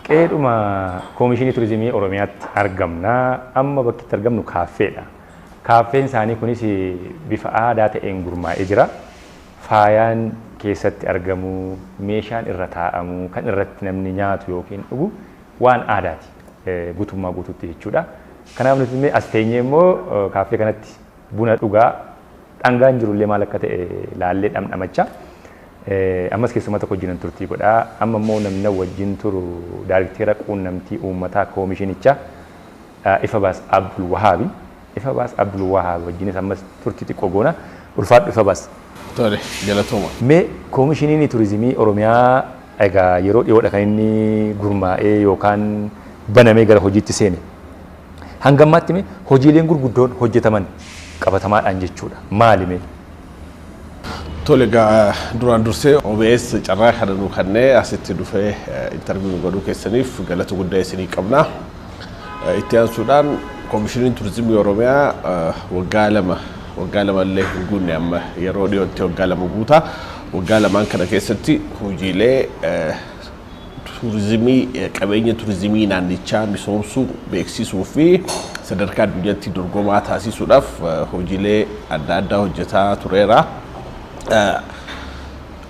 Qeedhuma Koomishinii Turizimii Oromiyaatti argamna. Amma bakki itti argamnu kaaffeedha. Kaaffeen isaanii kunis bifa aadaa ta'een gurmaa'ee jira. Faayaan keessatti argamu, meeshaan irra taa'amu, kan irratti namni nyaatu yookiin dhugu waan aadaati. Guutummaa guutuutti jechuudha. Kanaaf nuti as teenyee immoo kaaffee kanatti buna dhugaa dhangaan jirullee maal akka ta'e laallee dhamdhamacha. Ammas keessummaa tokko wajjin turtii godhaa. Amma immoo namni wajjin turu daayirikteera quunnamtii uummataa koomishinichaa Ifabaas Abdul Wahaabi. Ifabaas Abdul Wahaabi wajjinis ammas turtii xiqqoo goona. Ulfaadhu Ifabaas. Tole, galatooma. Mee koomishiniin turizimii Oromiyaa egaa yeroo dhiyoodha kan inni gurmaa'ee yookaan banamee gara hojiitti seene. Hangammaatti mee hojiileen gurguddoon hojjetaman qabatamaadhaan jechuudha. Maali mee? Tole, duraan dursee OBS carraa kana nu kennee asitti dhufee interviyu godhuu keessaniif galata guddaa isinii qabna. Itti aansuudhaan koomishiniin turizimii Oromiyaa waggaa lama illee hin guunne amma yeroo dhiyootti waggaa lama guutaa. Waggaa lamaan kana keessatti hojiilee turizimii qabeenya turizimii naannichaa misoomsuu beeksisuu fi sadarkaa addunyaatti dorgomaa taasisuudhaaf hojiilee adda addaa hojjetaa tureera.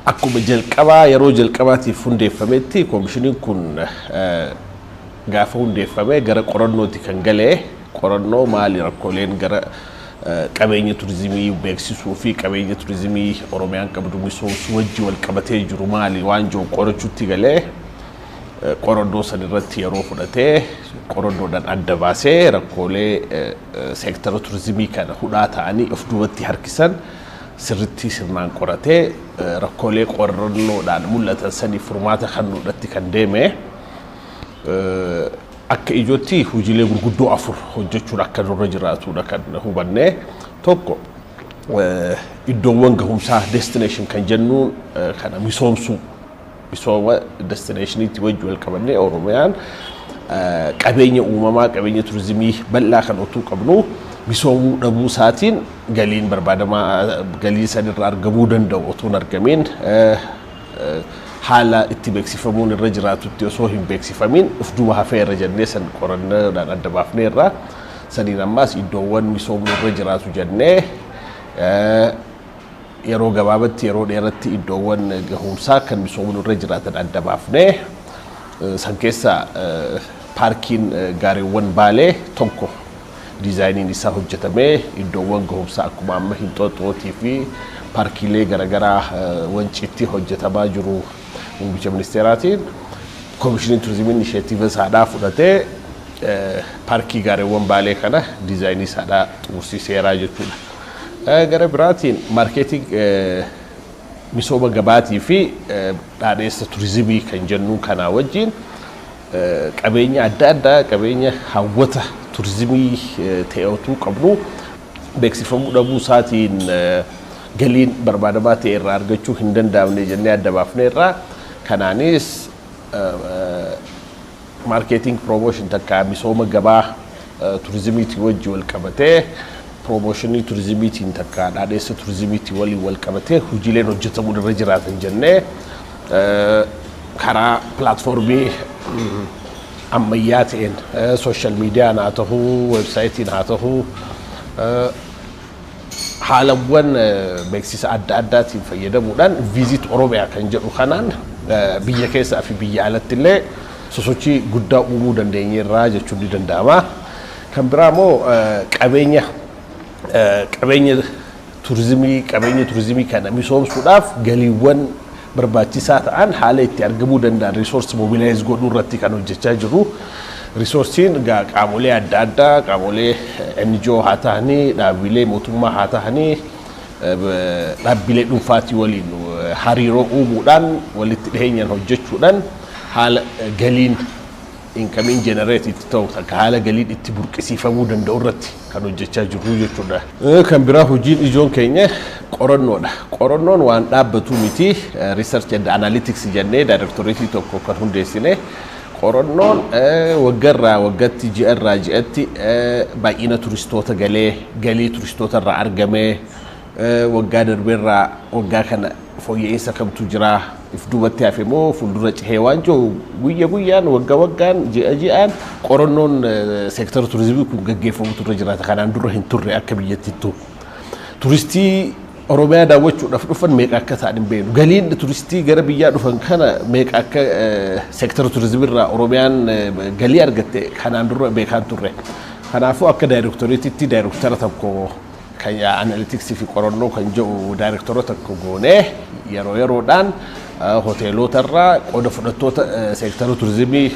Akkuma jalqabaa yeroo jalqabaatiif hundeeffametti koomishiniin kun gaafa hundeeffame gara qorannootti kan galee qorannoo maali rakkooleen gara qabeenya turizimii beeksisuu fi qabeenya turizimii Oromiyaan qabdu misoomsuu wajji wal qabatee jiru maali waan jiru qorachuutti galee qorannoo san irratti yeroo fudhatee qorannoodhaan adda baasee rakkoolee seektara turizimii kana hudhaa ta'anii of duubatti harkisan sirriitti sirnaan qoratee rakkoolee qorannoodhaan mul'atan sanii furmaata kennuudhaatti kan deeme. Akka ijootti hojiilee gurguddoo afur hojjechuun akka dura jiraatudha kan hubanne. Tokko iddoowwan gahumsaa destination kan jennuun kana misoomsuu. Misooma destinationiitti wajji wal qabannee Oromiyaan qabeenya uumamaa qabeenya turizimii bal'aa kan otuu qabnu misoomuu dhabuu isaatiin galiin barbaadamaa galii sanirraa argamuu danda'u otuu hin argamiin haala itti beeksifamuun irra jiraatutti osoo hin beeksifamin of duuba hafee irra jennee san qorannoodhaan adda baafnee irra saniin ammaas iddoowwan misoomuu irra jiraatu jennee yeroo gabaabatti yeroo dheeratti iddoowwan gahumsaa kan misoomuu irra jiraatan adda baafnee san keessa paarkiin gaariiwwan Baalee tokko diizaayiniin isaa hojjetamee iddoowwan gahumsaa akkuma amma Hinxooxxootii fi paarkiilee garaagaraa Wanciitti hojjetamaa jiru. Muummicha ministeeraatiin koomishiniin turizimii inisheetiiva isaadhaa fudhatee paarkii gaariiwwan Baalee kana diizaayinii isaadhaa xumursiiseeraa jechuudha. Gara biraatiin maarkeeting misooma gabaatii fi dhaadheessa turizimii kan jennu kanaa wajjin qabeenya adda addaa qabeenya hawwata turizimii ta'etu qabnu beeksifamuu dhabuu isaatiin galiin barbaadamaa ta'e irraa argachuu hin danda'amne jennee adda baafnee irraa kanaanis marketing promotion takka misooma gabaa turizimiitii wajji wal qabatee promotionii turizimiitiin takka dhaadheessa turizimiitii waliin wal qabatee hojiileen hojjetamuu irra jiraatan jennee karaa pilaatfoormii ammayyaa ta'een sooshaal miidiyaan haa ta'uu weebsaayitiin haa ta'uu haalawwan beeksisa adda addaatiin fayyadamuudhaan viizit Oromiyaa kan jedhu kanaan biyya keessaa fi biyya alatti illee sosochii guddaa uumuu dandeenyeerraa jechuun ni danda'ama. Kan biraa immoo qabeenya turizimii kana misoomsuudhaaf galiiwwan barbaachisaa ta'an haala itti argamuu danda'an riisoorsi mobilaayiz godhuu irratti kan hojjechaa jiru. Riisoorsiin qaamolee adda addaa qaamolee NGO haa ta'anii dhaabbilee mootummaa haa ta'anii dhaabbilee dhuunfaatii waliin hariiroo uumuudhaan walitti dhiheenyaan hojjechuudhaan haala galiin incoming generate itti ta'u takka haala galiin itti burqisiifamuu danda'u irratti kan hojjechaa jiru jechuudha. Kan biraa hojiin ijoon keenya qorannoodha. Qorannoon waan dhaabbatu miti research and analytics jennee daayirektoreetii tokko kan hundeessine qorannoon waggarraa waggatti ji'arraa ji'atti baay'ina turistoota galii turistoota irraa argamee waggaa darbeerraa waggaa kana fooyya'insa kamtu jira ifduubatti hafe moo fuuldura cehee waan jiru guyyaan waggaan ji'aan qorannoon seektara turizimii kun gaggeeffamutu irra jiraata kanaan dura hin turre akka biyyattiittu turistii Oromiyaa daawwachuudhaaf dhufan meeqa akka ta'an hin beeknu galiin turistii gara biyyaa dhufan kana meeqa akka seektara turizimii irraa Oromiyaan galii argatte kanaan dura beekaan turre kanaafuu akka daayirektoreetitti daayirektara tokko kan analytics fi qorannoo kan jedhu daayirektara tokko goonee yeroodhaan hoteelota irraa qooda fudhattoota seektara turizimii